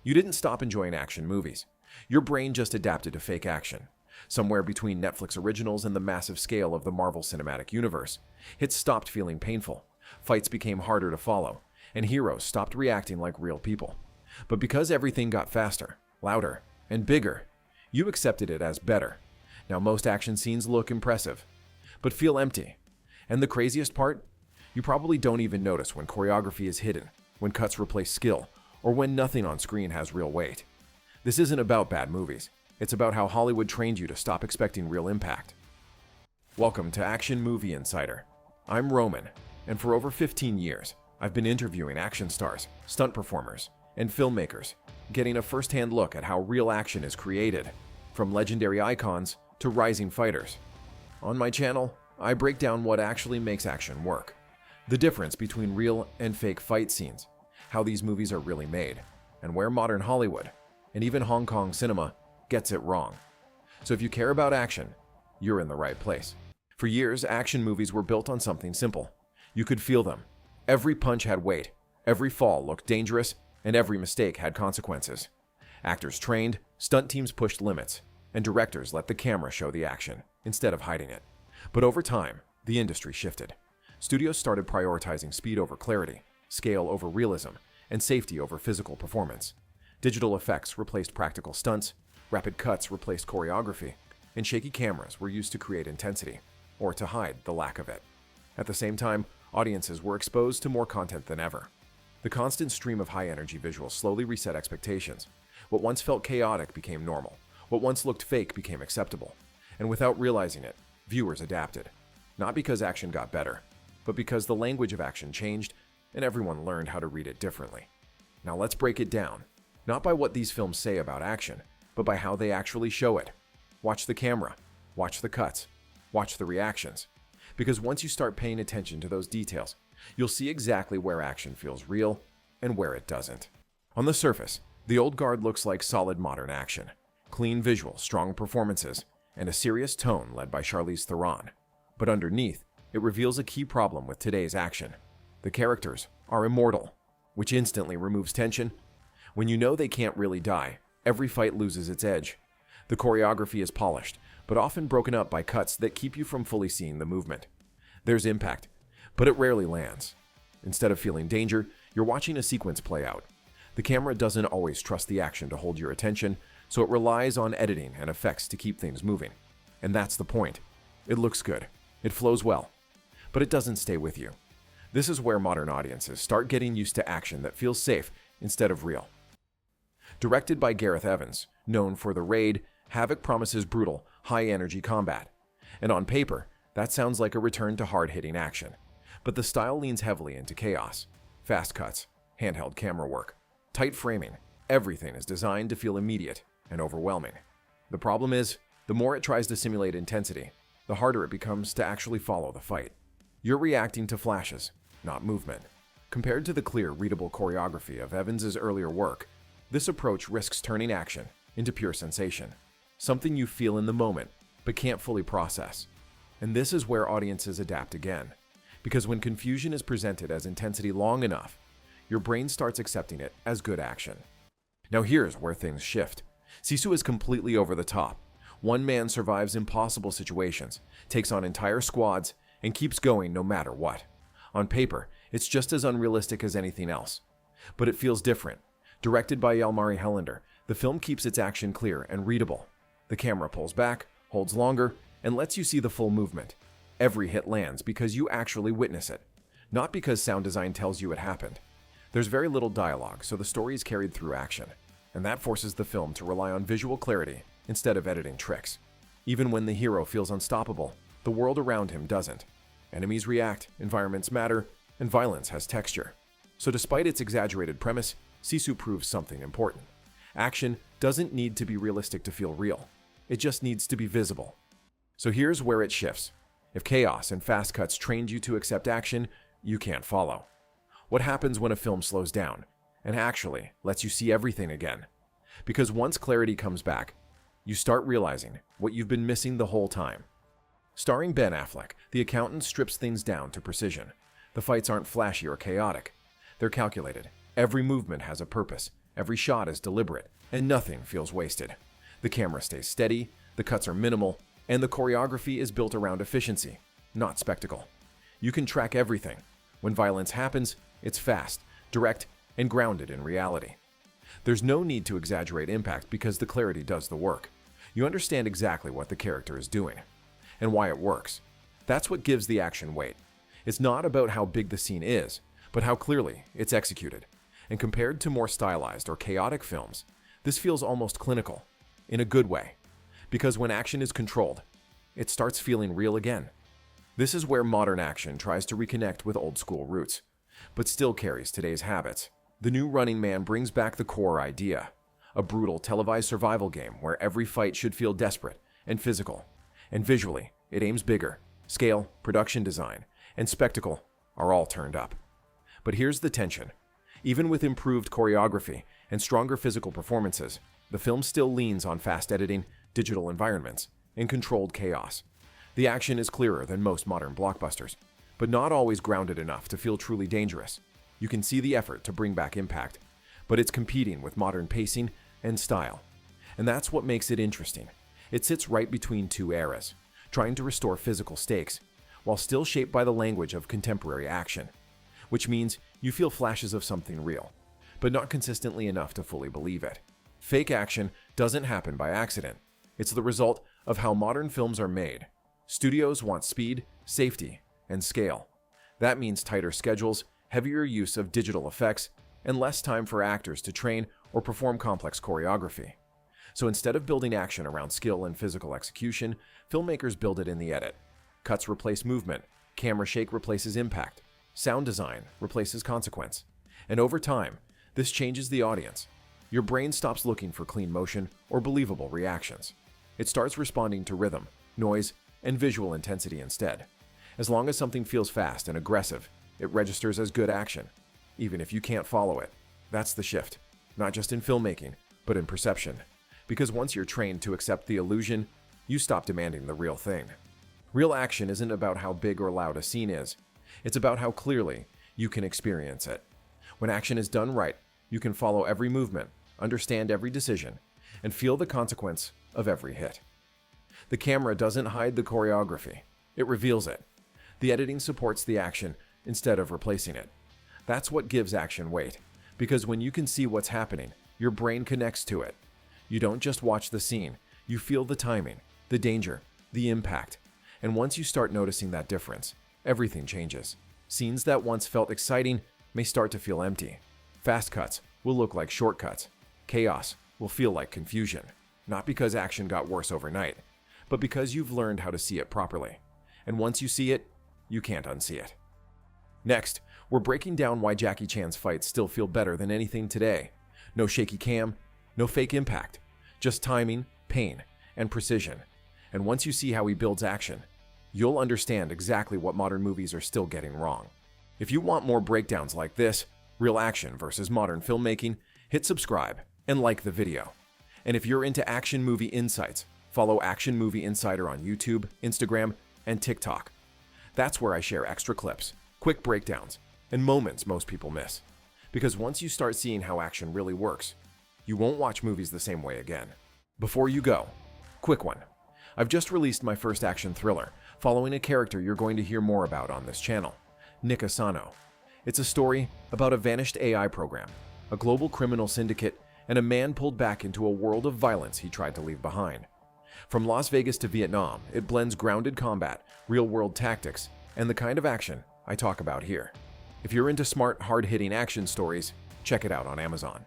You didn't stop enjoying action movies. Your brain just adapted to fake action. Somewhere between Netflix originals and the massive scale of the Marvel Cinematic Universe, hits stopped feeling painful, fights became harder to follow, and heroes stopped reacting like real people. But because everything got faster, louder, and bigger, you accepted it as better. Now most action scenes look impressive, but feel empty. And the craziest part? You probably don't even notice when choreography is hidden, when cuts replace skill, or when nothing on screen has real weight. This isn't about bad movies. It's about how Hollywood trained you to stop expecting real impact. Welcome to Action Movie Insider. I'm Roman, and for over 15 years, I've been interviewing action stars, stunt performers, and filmmakers, getting a first-hand look at how real action is created, from legendary icons to rising fighters. On my channel, I break down what actually makes action work, the difference between real and fake fight scenes, how these movies are really made, and where modern Hollywood, and even Hong Kong cinema, gets it wrong. So if you care about action, you're in the right place. For years, action movies were built on something simple. You could feel them. Every punch had weight, every fall looked dangerous, and every mistake had consequences. Actors trained, stunt teams pushed limits, and directors let the camera show the action instead of hiding it. But over time, the industry shifted. Studios started prioritizing speed over clarity, scale over realism, and safety over physical performance. Digital effects replaced practical stunts, rapid cuts replaced choreography, and shaky cameras were used to create intensity, or to hide the lack of it. At the same time, audiences were exposed to more content than ever. The constant stream of high-energy visuals slowly reset expectations. What once felt chaotic became normal. What once looked fake became acceptable. And without realizing it, viewers adapted. Not because action got better, but because the language of action changed and everyone learned how to read it differently. Now let's break it down, not by what these films say about action, but by how they actually show it. Watch the camera, watch the cuts, watch the reactions. Because once you start paying attention to those details, you'll see exactly where action feels real and where it doesn't. On the surface, the old guard looks like solid modern action. Clean visuals, strong performances, and a serious tone led by Charlize Theron. But underneath, it reveals a key problem with today's action. The characters are immortal, which instantly removes tension. When you know they can't really die, every fight loses its edge. The choreography is polished, but often broken up by cuts that keep you from fully seeing the movement. There's impact, but it rarely lands. Instead of feeling danger, you're watching a sequence play out. The camera doesn't always trust the action to hold your attention, so it relies on editing and effects to keep things moving. And that's the point. It looks good, it flows well, but it doesn't stay with you. This is where modern audiences start getting used to action that feels safe instead of real. Directed by Gareth Evans, known for The Raid, Havoc promises brutal, high-energy combat. And on paper, that sounds like a return to hard-hitting action. But the style leans heavily into chaos. Fast cuts, handheld camera work, tight framing, everything is designed to feel immediate and overwhelming. The problem is, the more it tries to simulate intensity, the harder it becomes to actually follow the fight. You're reacting to flashes, not movement. Compared to the clear, readable choreography of Evans's earlier work, this approach risks turning action into pure sensation, something you feel in the moment but can't fully process. And this is where audiences adapt again, because when confusion is presented as intensity long enough, your brain starts accepting it as good action. Now here's where things shift. Sisu is completely over the top. One man survives impossible situations, takes on entire squads, and keeps going no matter what. On paper, it's just as unrealistic as anything else. But it feels different. Directed by Jalmari Helander, the film keeps its action clear and readable. The camera pulls back, holds longer, and lets you see the full movement. Every hit lands because you actually witness it, not because sound design tells you it happened. There's very little dialogue, so the story is carried through action, and that forces the film to rely on visual clarity instead of editing tricks. Even when the hero feels unstoppable, the world around him doesn't. Enemies react, environments matter, and violence has texture. So despite its exaggerated premise, Sisu proves something important. Action doesn't need to be realistic to feel real. It just needs to be visible. So here's where it shifts. If chaos and fast cuts trained you to accept action, you can't follow. What happens when a film slows down and actually lets you see everything again? Because once clarity comes back, you start realizing what you've been missing the whole time. Starring Ben Affleck, the accountant strips things down to precision. The fights aren't flashy or chaotic. They're calculated, Every movement has a purpose, every shot is deliberate, and nothing feels wasted. The camera stays steady, the cuts are minimal, and the choreography is built around efficiency, not spectacle. You can track everything. When violence happens, it's fast, direct, and grounded in reality. There's no need to exaggerate impact because the clarity does the work. You understand exactly what the character is doing and why it works. That's what gives the action weight. It's not about how big the scene is, but how clearly it's executed. And compared to more stylized or chaotic films, this feels almost clinical, in a good way. Because when action is controlled, it starts feeling real again. This is where modern action tries to reconnect with old school roots, but still carries today's habits. The new Running Man brings back the core idea, a brutal televised survival game where every fight should feel desperate and physical. And visually, it aims bigger. Scale, production design, and spectacle are all turned up. But here's the tension. Even with improved choreography and stronger physical performances, the film still leans on fast editing, digital environments, and controlled chaos. The action is clearer than most modern blockbusters, but not always grounded enough to feel truly dangerous. You can see the effort to bring back impact, but it's competing with modern pacing and style. And that's what makes it interesting. It sits right between two eras, trying to restore physical stakes, while still shaped by the language of contemporary action, which means you feel flashes of something real, but not consistently enough to fully believe it. Fake action doesn't happen by accident. It's the result of how modern films are made. Studios want speed, safety, and scale. That means tighter schedules, heavier use of digital effects, and less time for actors to train or perform complex choreography. So instead of building action around skill and physical execution, filmmakers build it in the edit. Cuts replace movement, camera shake replaces impact, sound design replaces consequence. And over time, this changes the audience. Your brain stops looking for clean motion or believable reactions. It starts responding to rhythm, noise, and visual intensity instead. As long as something feels fast and aggressive, it registers as good action, even if you can't follow it. That's the shift, not just in filmmaking, but in perception. Because once you're trained to accept the illusion, you stop demanding the real thing. Real action isn't about how big or loud a scene is. It's about how clearly you can experience it. When action is done right, you can follow every movement, understand every decision, and feel the consequence of every hit. The camera doesn't hide the choreography. It reveals it. The editing supports the action instead of replacing it. That's what gives action weight, because when you can see what's happening, your brain connects to it. You don't just watch the scene, you feel the timing, the danger, the impact. And once you start noticing that difference, everything changes. Scenes that once felt exciting may start to feel empty. Fast cuts will look like shortcuts. Chaos will feel like confusion. Not because action got worse overnight, but because you've learned how to see it properly. And once you see it, you can't unsee it. Next, we're breaking down why Jackie Chan's fights still feel better than anything today. No shaky cam, no fake impact, just timing, pain, and precision. And once you see how he builds action, you'll understand exactly what modern movies are still getting wrong. If you want more breakdowns like this, real action versus modern filmmaking, hit subscribe and like the video. And if you're into action movie insights, follow Action Movie Insider on YouTube, Instagram, and TikTok. That's where I share extra clips, quick breakdowns, and moments most people miss. Because once you start seeing how action really works, you won't watch movies the same way again. Before you go, quick one. I've just released my first action thriller, following a character you're going to hear more about on this channel, Nick Asano. It's a story about a vanished AI program, a global criminal syndicate, and a man pulled back into a world of violence he tried to leave behind. From Las Vegas to Vietnam, it blends grounded combat, real-world tactics, and the kind of action I talk about here. If you're into smart, hard-hitting action stories, check it out on Amazon.